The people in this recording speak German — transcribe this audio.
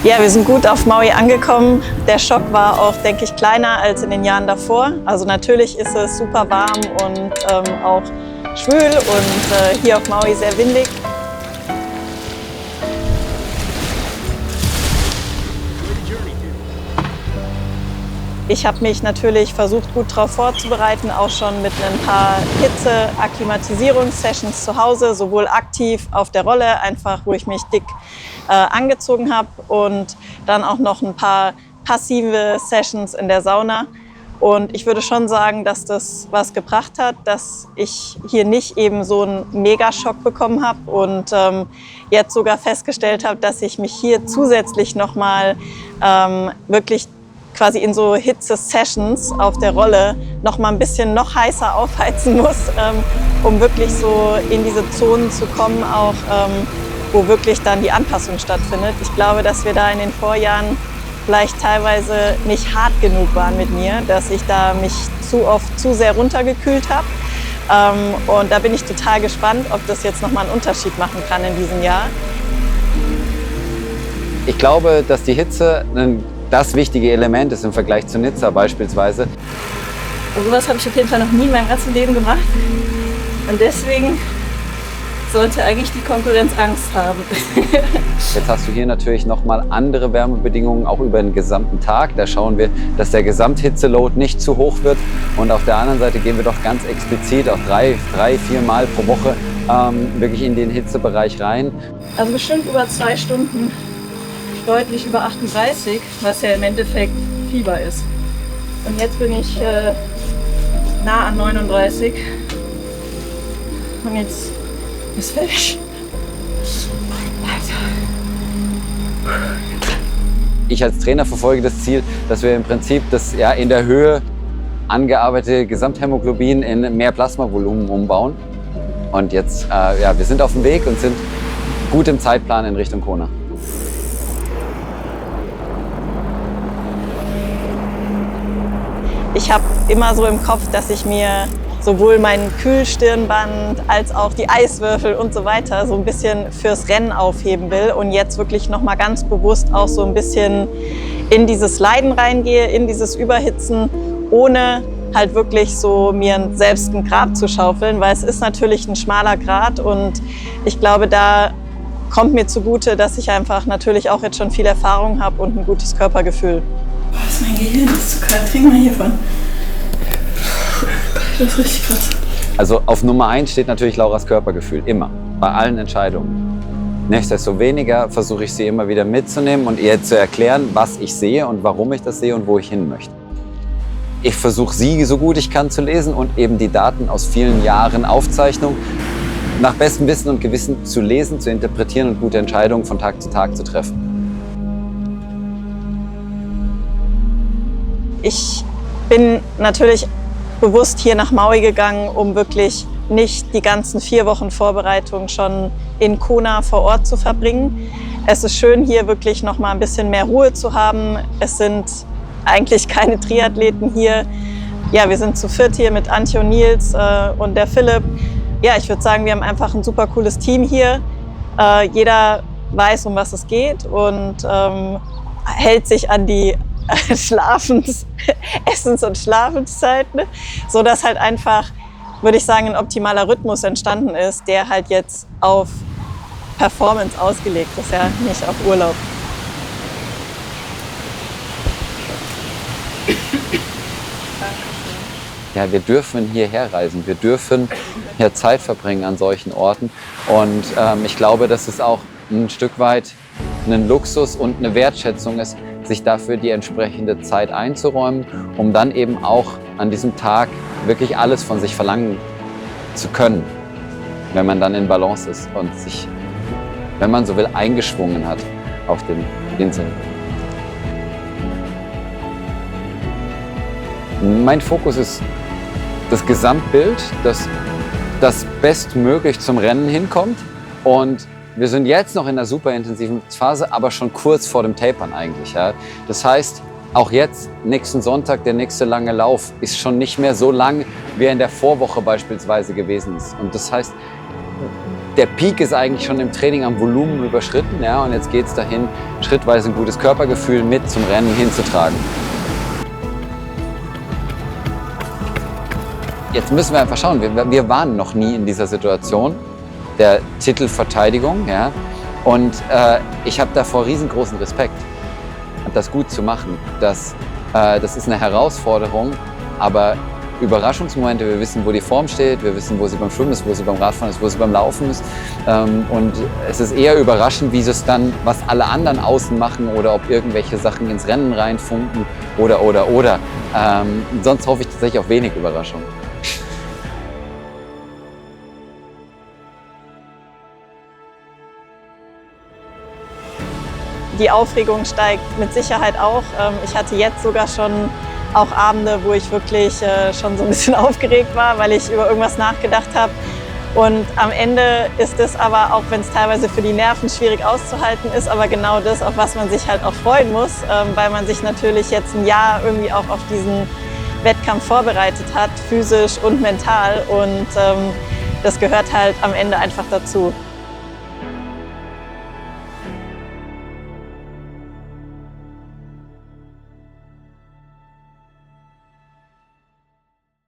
Ja, wir sind gut auf Maui angekommen. Der Schock war auch, denke ich, kleiner als in den Jahren davor. Also natürlich ist es super warm und auch schwül und hier auf Maui sehr windig. Ich habe mich natürlich versucht, gut darauf vorzubereiten, auch schon mit ein paar Hitze-Akklimatisierungs-Sessions zu Hause, sowohl aktiv auf der Rolle, einfach wo ich mich dick angezogen habe, und dann auch noch ein paar passive Sessions in der Sauna. Und ich würde schon sagen, dass das was gebracht hat, dass ich hier nicht eben so einen Megaschock bekommen habe und jetzt sogar festgestellt habe, dass ich mich hier zusätzlich nochmal wirklich quasi in so Hitze-Sessions auf der Rolle noch mal ein bisschen noch heißer aufheizen muss, um wirklich so in diese Zonen zu kommen, auch wo wirklich dann die Anpassung stattfindet. Ich glaube, dass wir da in den Vorjahren vielleicht teilweise nicht hart genug waren mit mir, dass ich da mich zu oft zu sehr runtergekühlt habe. Und da bin ich total gespannt, ob das jetzt noch mal einen Unterschied machen kann in diesem Jahr. Ich glaube, dass die Hitze das wichtige Element ist im Vergleich zu Nizza beispielsweise. Und sowas habe ich auf jeden Fall noch nie in meinem ganzen Leben gemacht. Und deswegen sollte eigentlich die Konkurrenz Angst haben. Jetzt hast du hier natürlich nochmal andere Wärmebedingungen, auch über den gesamten Tag. Da schauen wir, dass der Gesamthitzeload nicht zu hoch wird. Und auf der anderen Seite gehen wir doch ganz explizit auch drei, vier Mal pro Woche wirklich in den Hitzebereich rein. Also bestimmt über 2 Stunden. Deutlich über 38, was ja im Endeffekt Fieber ist. Und jetzt bin ich nah an 39. Und jetzt ist fertig. Ich als Trainer verfolge das Ziel, dass wir im Prinzip das in der Höhe angearbeitete Gesamthämoglobin in mehr Plasmavolumen umbauen. Und jetzt, wir sind auf dem Weg und sind gut im Zeitplan in Richtung Kona. Ich habe immer so im Kopf, dass ich mir sowohl mein Kühlstirnband als auch die Eiswürfel und so weiter so ein bisschen fürs Rennen aufheben will und jetzt wirklich noch mal ganz bewusst auch so ein bisschen in dieses Leiden reingehe, in dieses Überhitzen, ohne halt wirklich so mir selbst ein Grab zu schaufeln, weil es ist natürlich ein schmaler Grat und ich glaube, da kommt mir zugute, dass ich einfach natürlich auch jetzt schon viel Erfahrung habe und ein gutes Körpergefühl. Was, mein Gehirn ist zu kalt. Trink mal hiervon. Das ist richtig krass. Also auf Nummer 1 steht natürlich Lauras Körpergefühl, immer, bei allen Entscheidungen. Nichtsdestoweniger versuche ich sie immer wieder mitzunehmen und ihr zu erklären, was ich sehe und warum ich das sehe und wo ich hin möchte. Ich versuche sie so gut ich kann zu lesen und eben die Daten aus vielen Jahren Aufzeichnung nach bestem Wissen und Gewissen zu lesen, zu interpretieren und gute Entscheidungen von Tag zu Tag zu treffen. Ich bin natürlich bewusst hier nach Maui gegangen, um wirklich nicht die ganzen 4 Wochen Vorbereitung schon in Kona vor Ort zu verbringen. Es ist schön, hier wirklich noch mal ein bisschen mehr Ruhe zu haben. Es sind eigentlich keine Triathleten hier. Ja, wir sind zu viert hier mit Antje und Nils und der Philipp. Ja, ich würde sagen, wir haben einfach ein super cooles Team hier. Jeder weiß, um was es geht und hält sich an die Essens- und Schlafenszeiten, ne? So dass halt einfach, würde ich sagen, ein optimaler Rhythmus entstanden ist, der halt jetzt auf Performance ausgelegt ist, ja, nicht auf Urlaub. Ja, wir dürfen hierher reisen, wir dürfen hier Zeit verbringen an solchen Orten und ich glaube, dass es auch ein Stück weit ein Luxus und eine Wertschätzung ist, sich dafür die entsprechende Zeit einzuräumen, um dann eben auch an diesem Tag wirklich alles von sich verlangen zu können, wenn man dann in Balance ist und sich, wenn man so will, eingeschwungen hat auf den Inseln. Mein Fokus ist das Gesamtbild, dass das bestmöglich zum Rennen hinkommt und wir sind jetzt noch in der super intensiven Phase, aber schon kurz vor dem Tapern eigentlich. Ja. Das heißt, auch jetzt, nächsten Sonntag, der nächste lange Lauf, ist schon nicht mehr so lang, wie er in der Vorwoche beispielsweise gewesen ist. Und das heißt, der Peak ist eigentlich schon im Training am Volumen überschritten, ja, und jetzt geht es dahin, schrittweise ein gutes Körpergefühl mit zum Rennen hinzutragen. Jetzt müssen wir einfach schauen, wir waren noch nie in dieser Situation der Titelverteidigung, ja, und ich habe davor riesengroßen Respekt, das gut zu machen. Das ist eine Herausforderung, aber Überraschungsmomente, wir wissen, wo die Form steht, wir wissen, wo sie beim Schwimmen ist, wo sie beim Radfahren ist, wo sie beim Laufen ist. Und es ist eher überraschend, wie es dann, was alle anderen außen machen oder ob irgendwelche Sachen ins Rennen reinfunken oder. Sonst hoffe ich tatsächlich auf wenig Überraschung. Die Aufregung steigt mit Sicherheit auch. Ich hatte jetzt sogar schon auch Abende, wo ich wirklich schon so ein bisschen aufgeregt war, weil ich über irgendwas nachgedacht habe. Und am Ende ist es aber, auch wenn es teilweise für die Nerven schwierig auszuhalten ist, aber genau das, auf was man sich halt auch freuen muss, weil man sich natürlich jetzt ein Jahr irgendwie auch auf diesen Wettkampf vorbereitet hat, physisch und mental. Und das gehört halt am Ende einfach dazu.